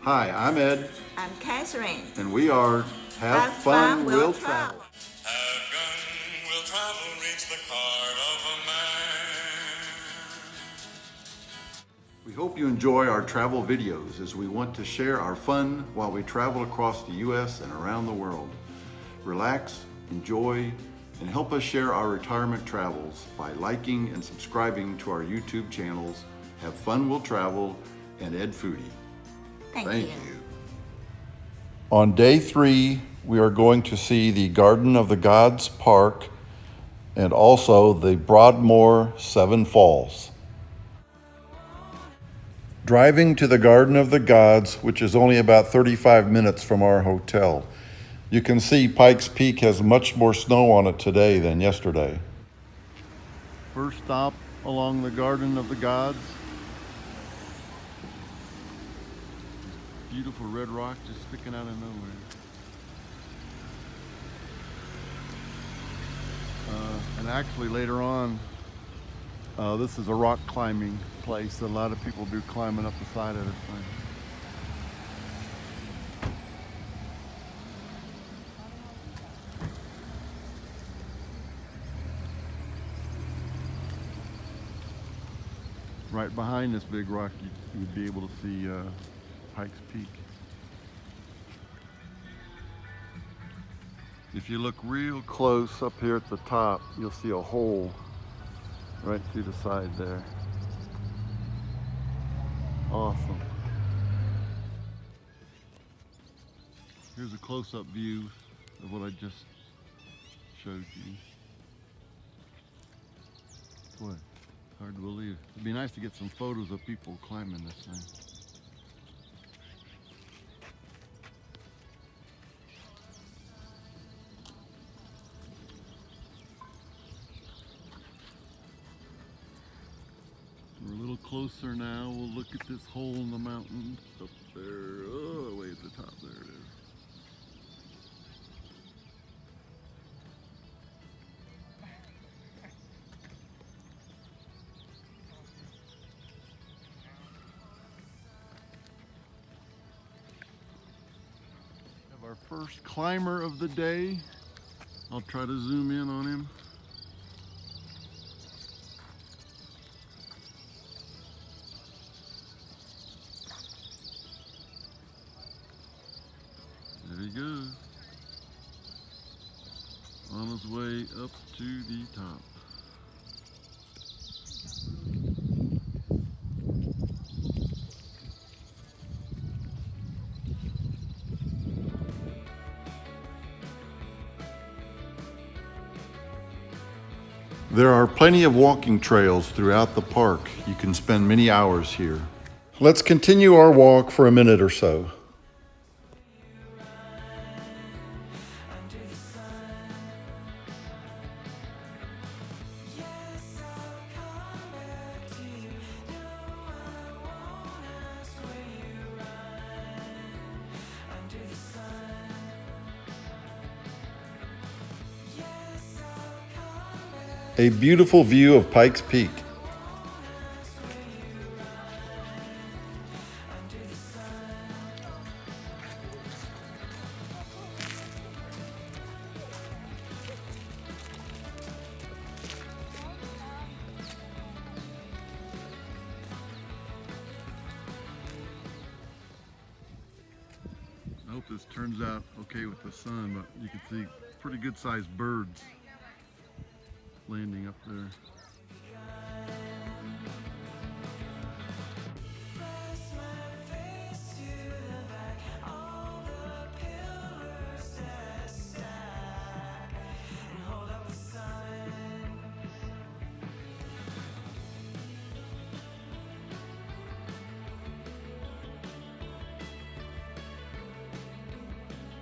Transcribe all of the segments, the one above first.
Hi, I'm Ed, I'm Catherine. and we are Have Fun, We'll Travel. Have gun will travel, reach the card of a man. We hope you enjoy our travel videos as we want to share our fun while we travel across the U.S. and around the world. Relax, enjoy, and help us share our retirement travels by liking and subscribing to our YouTube channels, Have Fun, We'll Travel, and Ed Foodie. Thank you. On day 3, we are going to see the Garden of the Gods Park and also the Broadmoor 7 Falls. Driving to the Garden of the Gods, which is only about 35 minutes from our hotel. You can see Pikes Peak has much more snow on it today than yesterday. First stop along the Garden of the Gods. Beautiful red rock just sticking out of nowhere. And actually later on, this is a rock climbing place that a lot of people do, climbing up the side of this thing. Right behind this big rock, you'd be able to see Pikes Peak. If you look real close up here at the top, you'll see a hole right through the side there. Awesome. Here's a close-up view of what I just showed you. Boy, hard to believe. It'd be nice to get some photos of people climbing this thing. We're a little closer now. We'll look at this hole in the mountain up there. Oh, way at the top. There it is. We have our first climber of the day. I'll try to zoom in on him. There he goes, on his way up to the top. There are plenty of walking trails throughout the park. You can spend many hours here. Let's continue our walk for a minute or so. A beautiful view of Pikes Peak. I hope this turns out okay with the sun, but you can see pretty good sized birds landing up there.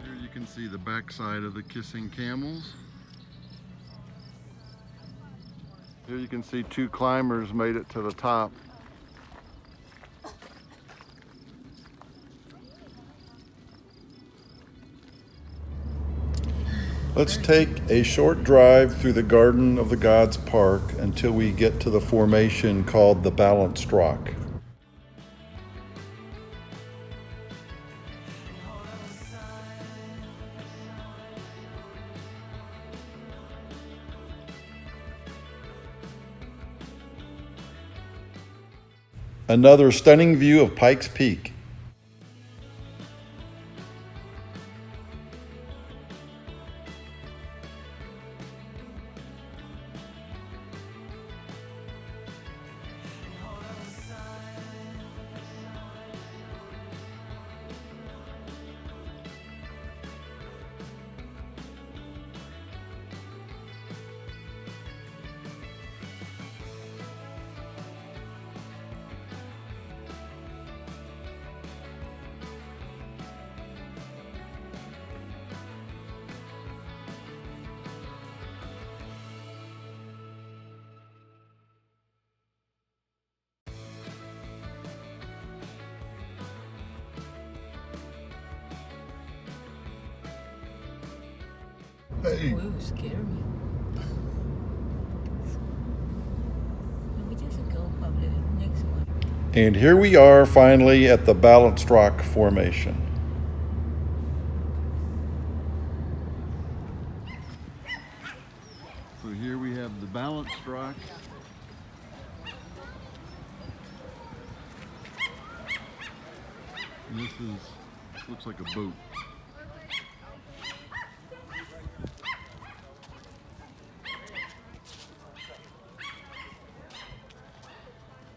Here you can see the backside of the Kissing Camels. Here you can see 2 climbers made it to the top. Let's take a short drive through the Garden of the Gods Park until we get to the formation called the Balanced Rock. Another stunning view of Pikes Peak. Hey. Oh, it was scary. We just go probably next one. And here we are finally at the Balanced Rock Formation. So here we have the Balanced Rock. And this looks like a boat.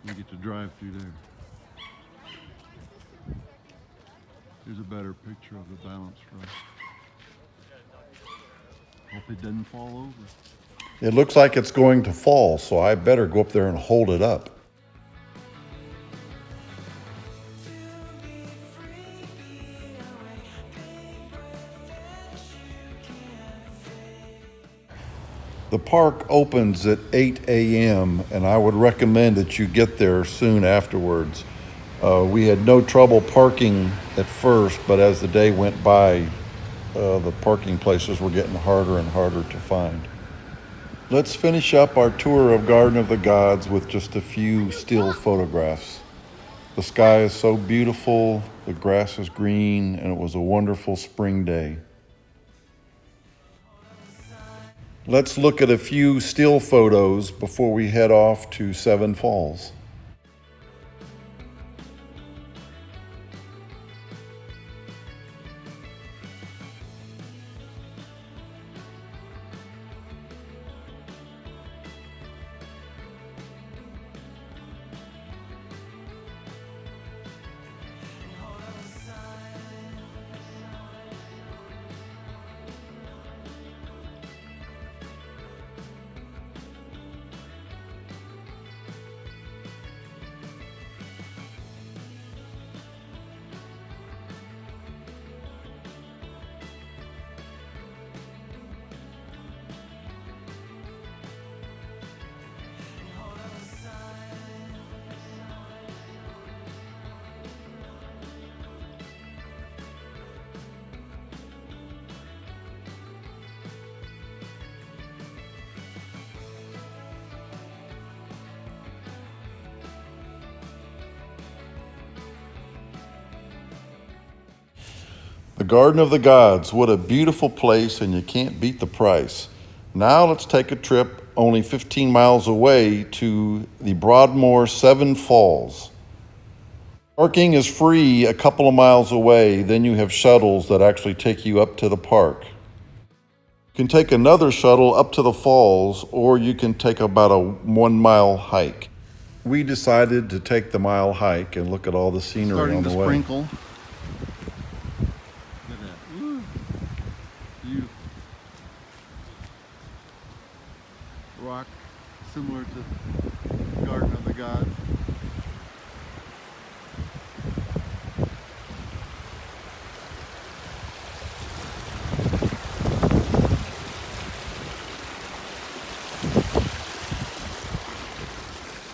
You get to drive through there. Here's a better picture of the Balanced Rock. Hope it doesn't fall over. It looks like it's going to fall, so I better go up there and hold it up. The park opens at 8 a.m. and I would recommend that you get there soon afterwards. We had no trouble parking at first, but as the day went by, the parking places were getting harder and harder to find. Let's finish up our tour of Garden of the Gods with just a few still photographs. The sky is so beautiful, the grass is green, and it was a wonderful spring day. Let's look at a few still photos before we head off to Seven Falls. The Garden of the Gods, what a beautiful place, and you can't beat the price. Now let's take a trip only 15 miles away to the Broadmoor Seven Falls. Parking is free a couple of miles away, then you have shuttles that actually take you up to the park. You can take another shuttle up to the falls, or you can take about a 1 mile hike. We decided to take the mile hike and look at all the scenery on the way. Starting to sprinkle. Look at that. Ooh. Beautiful. Rock similar to Garden of the Gods.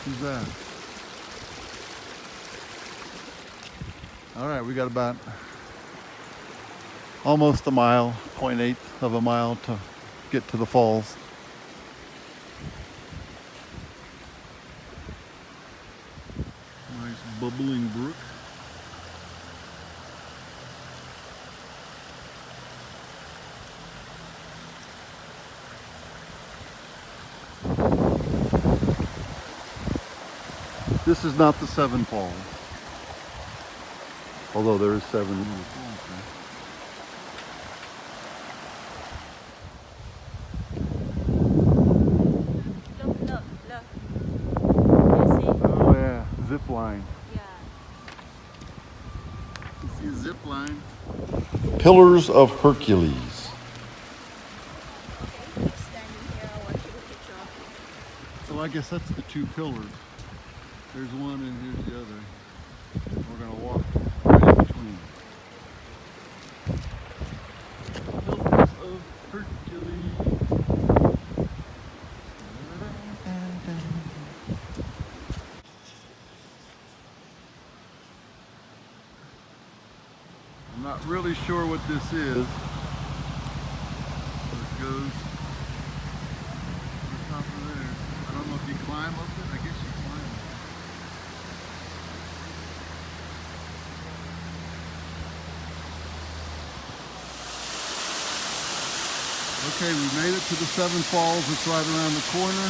Who's that? All right, we got about almost a mile, 0.8 of a mile to get to the falls. Nice bubbling brook. This is not the Seven Falls. Although there is seven little falls Look, look, look. You see? there. Oh yeah, zip line. Yeah. You see a zip line? Pillars of Hercules. Okay, keep standing here. I want you to picture. So I guess that's the two pillars. There's one and here's the other. We're gonna walk right in between. Pillars of Hercules. I'm not really sure what this is. There it goes. To the top of there. I don't know if you climb up it. I guess you climb it. Okay, we made it to the Seven Falls. It's right around the corner.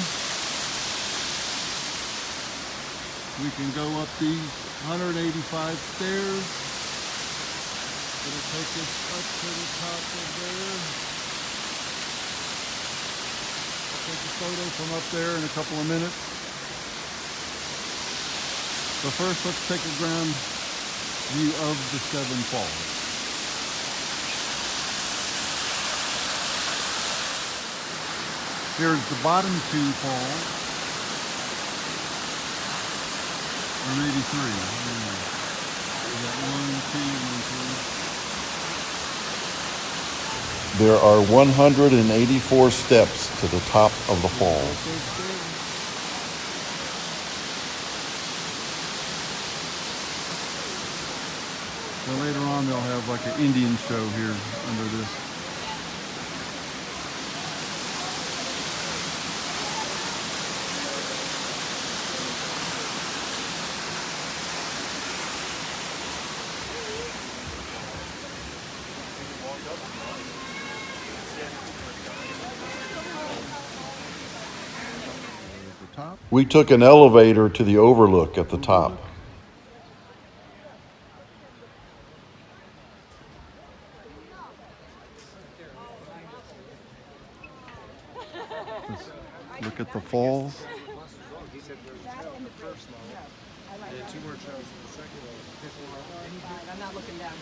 We can go up these 185 stairs. It'll take us up to the top of there. I'll take a photo from up there in a couple of minutes. But first, let's take a ground view of the Seven Falls. Here's the bottom two falls. Or maybe three. We got 1, 2, 1, 2. There are 184 steps to the top of the falls. So later on they'll have like an Indian show here under this. Top. We took an elevator to the overlook at the top. Just look at the falls. I'm not looking down.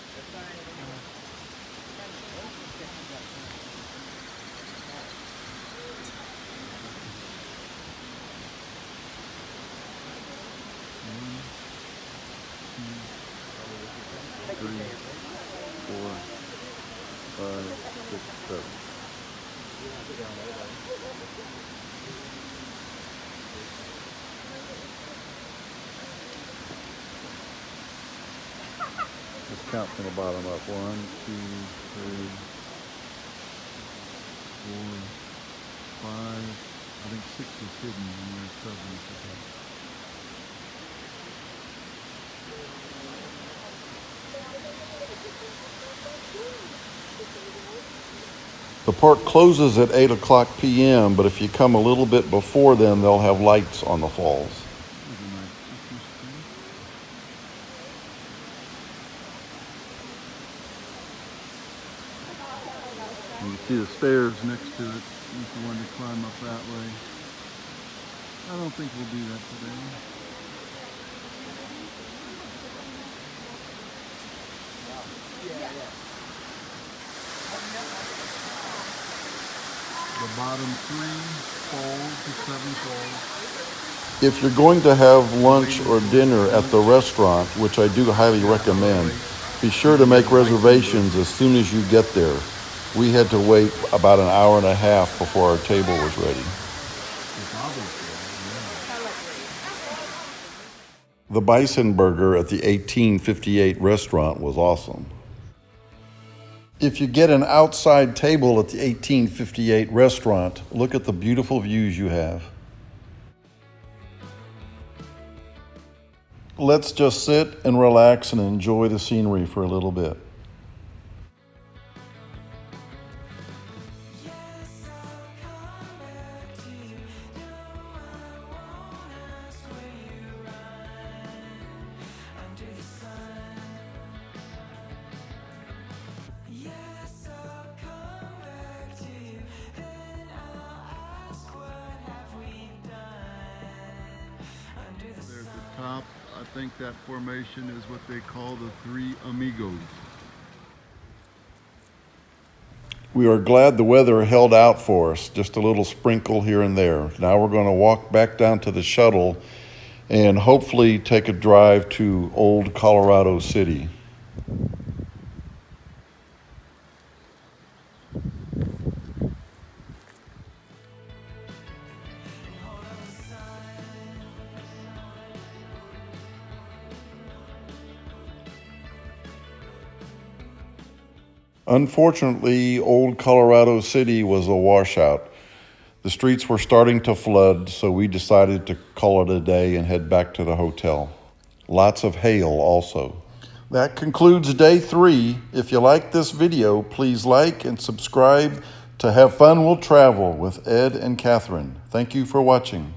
Three, 4, 5, 6, 7. Just count from the bottom up. 1, 2, 3, 4, 5. I think 6 is hidden and there's 7 at the top. The park closes at 8 o'clock p.m., but if you come a little bit before then, they'll have lights on the falls. And you see the stairs next to it, if you want to climb up that way. I don't think we'll do that today. The bottom 3 falls, the 7 falls. If you're going to have lunch or dinner at the restaurant, which I do highly recommend, be sure to make reservations as soon as you get there. We had to wait about an hour and a half before our table was ready. The bison burger at the 1858 restaurant was awesome. If you get an outside table at the 1858 restaurant, look at the beautiful views you have. Let's just sit and relax and enjoy the scenery for a little bit. think that formation is what they call the Three Amigos. We are glad the weather held out for us, just a little sprinkle here and there. Now we're going to walk back down to the shuttle and hopefully take a drive to Old Colorado City. Unfortunately, Old Colorado City was a washout. The streets were starting to flood, so we decided to call it a day and head back to the hotel. Lots of hail also. That concludes day 3. If you like this video, please like and subscribe to Have Fun Will Travel with Ed and Catherine. Thank you for watching.